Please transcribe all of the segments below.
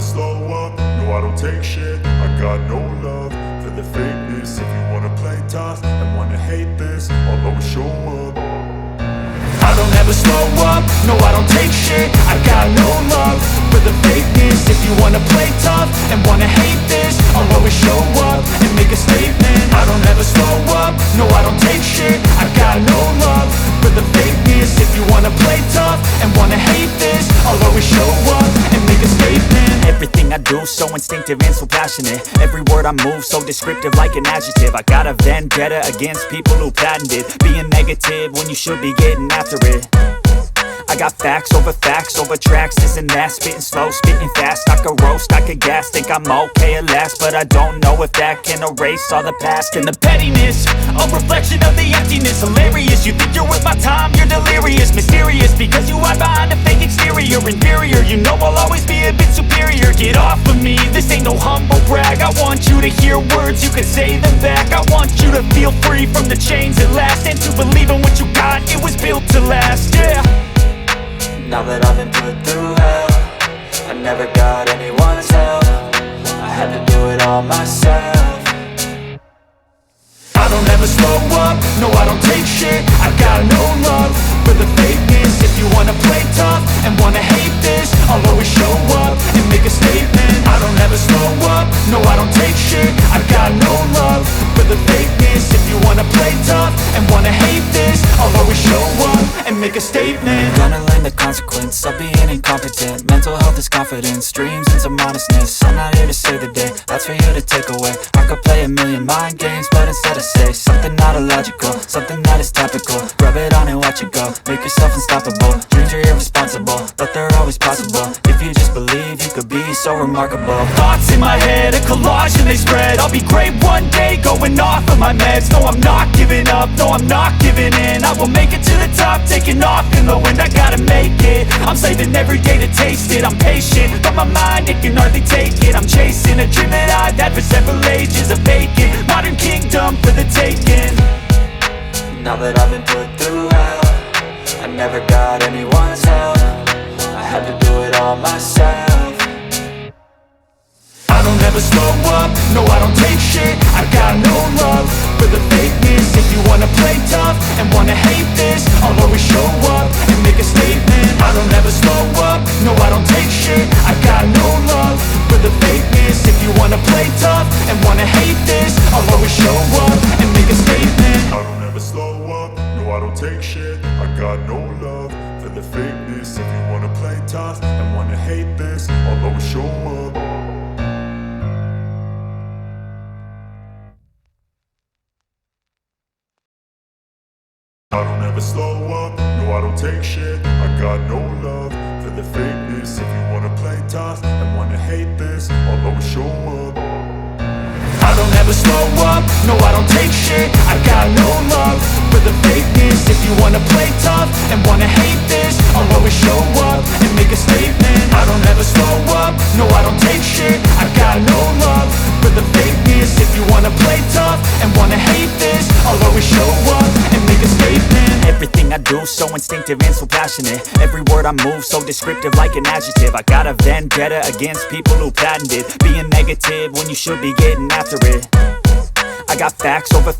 slow up, no I don't take shit. I got no love for the fakeness. If you wanna play tough and wanna hate this, I'll always show up. I don't ever slow up, no I don't take shit. I got no love for the fakeness. If you wanna play tough and wanna hate this, I'll always show up and make a statement. I don't ever slow up, no I don't take shit. I got no love for the fakeness. If you wanna play tough and wanna hate this, I'll always show up and make a statement. Everything I do so instinctive and so passionate. Every word I move so descriptive like an adjective. I got a vendetta against people who patented being negative when you should be getting after it. I got facts over tracks, this and that. Spitting slow, spitting fast. I could roast, I could gas. Think I'm okay at last, but I don't know if that can erase all the past. And the pettiness, a reflection of the emptiness. Hilarious, you think you're worth my time, you're delirious. Mysterious, because you hide behind a fake exterior. Inferior, you know I'll always be a bit superior. Get off of me, this ain't no humble brag. I want you to hear words, you can say them back. I want you to feel free from the chains at last, and to believe in what you got, it was built to last, yeah. Now that I've been put through hell, I never got anyone's help. I had to do it all myself. I don't ever slow up, no I don't take shit. I got no love for the fakeness. If you wanna play tough and wanna hate this, I'll always show up and make a statement. I don't ever slow up, no I don't take shit. I got no love for the fakeness. If you wanna play tough and wanna hate this, I'll always show up and make a statement. Gonna learn the consequence of being incompetent. Mental health is confidence, dreams and some honestness. I'm not here to save the day, that's for you to take away. I could play a million mind games, but instead I say something not illogical, something that is topical. Rub it on and watch it go, make yourself unstoppable. Dreams are irresponsible, but they're always possible. If you just believe, you could be so remarkable. Thoughts in my head, a collage and they spread. I'll be great one day, going off of my meds. No, I'm not giving up, no, I'm not giving in. I will make it to the top, taking off in the wind. I gotta make it, I'm saving every day to taste it. I'm patient, but my mind, it can hardly take it. I'm chasing a dream that I've had for several ages. A vacant, modern kingdom for the taking. Now that I've been put through hell, I never got anyone's help. I had to do it all myself. I don't ever slow up, no I don't take shit. I got no love for the fakeness. If you wanna play tough and wanna hate this, I'll always show up and make a statement. I don't ever slow up, no I don't take shit. I got no love for the fakeness. If you wanna play tough and wanna hate this, I'll always show up and make a statement. I don't ever slow up, no I don't take shit. I got no love for the fakeness. If you wanna play tough and wanna hate this, I'll always show up. I don't ever slow up, no I don't take shit. I got no love for the fakeness. If you wanna play tough and wanna hate this, I'll always show up. I don't ever slow up, no I don't take shit. I got no love for the fakeness. If you wanna play tough and wanna hate this, I'll always show up and make a statement. I don't ever slow up, no I don't take shit. I got no love for the fakeness. If you wanna play tough and wanna hate this, I'll always show up and make a statement. Everything I do so instinctive and so passionate. Every word I move so descriptive like an adjective. I got a vendetta against people who patented being negative when you should be getting after it. I got facts over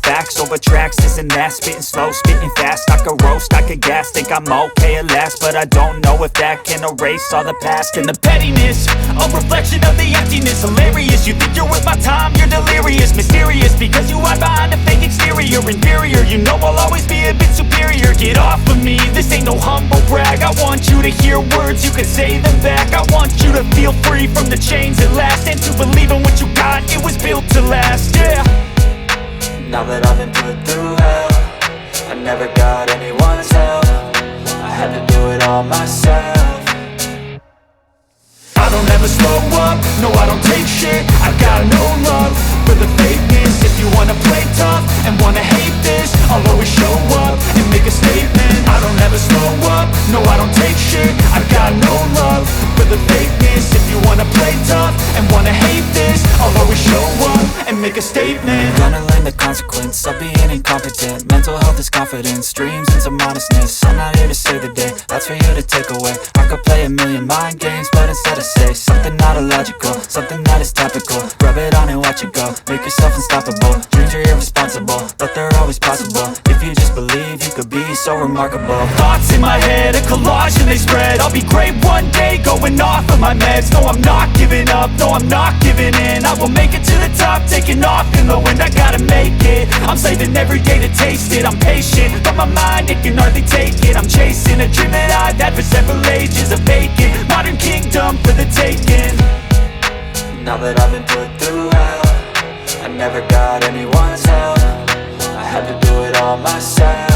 tracks, this and that. Spitting slow, spitting fast. I could roast, I could gas. Think I'm okay at last, but I don't know if that can erase all the past. And the pettiness, a reflection of the emptiness. Hilarious, you think you're worth my time, you're delirious. Mysterious, because you hide behind a fake exterior. Inferior, you know I'll always be a bit superior. Get off of me, this ain't no humble brag. I want you to hear words, you can say them back. I want you to feel free from the chains at last, and to believe in what you got, it was built to last, yeah. Now that I've been put through hell, I never got anyone's help. I had to do it all myself. I don't ever slow up, no I don't take shit. I got no love for the fakeness. If you wanna play tough and wanna hate this, I'll always show up and make a statement. I don't ever slow up, no I don't take shit. I got no love for the fakeness. If you wanna play tough and wanna hate this, I'll always show up and make a statement. Gonna learn the consequence of being incompetent. Mental health is confidence, dreams and some honestness. I'm not here to save the day, that's for you to take away. I could play a million mind games, but instead I say something not illogical, something that is topical. Rub it on and watch it go, make yourself unstoppable. Dreams are irresponsible, but they're always possible. If you just believe, you could be so remarkable. Thoughts in my head, a collage and they spread. I'll be great one day, going off of my meds. No, I'm not giving up, no, I'm not giving in. I will make it to the top, taking off in the wind. I gotta make it, I'm saving every day to taste it. I'm patient, but my mind, it can hardly take it. I'm chasing a dream that I've had for several ages. A vacant, modern kingdom for the taking. Now that I've been put through hell, I never got anyone's help. I had to do it all myself.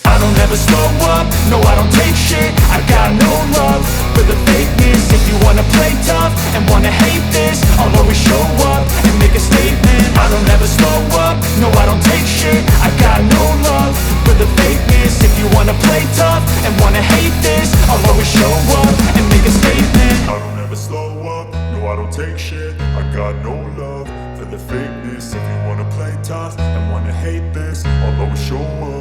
I don't ever slow up, no I don't take shit. I got no love for the fakeness. If you wanna play tough and wanna hate this, I'll always show up and make a statement. I don't ever slow up, no I don't take shit. I got no love for the fakeness. If you wanna play tough and wanna hate this, I'll always show up and make a statement. I don't ever slow up, no I don't take shit. I got no love for the fakeness. If you wanna play tough and wanna hate this, I'll always show up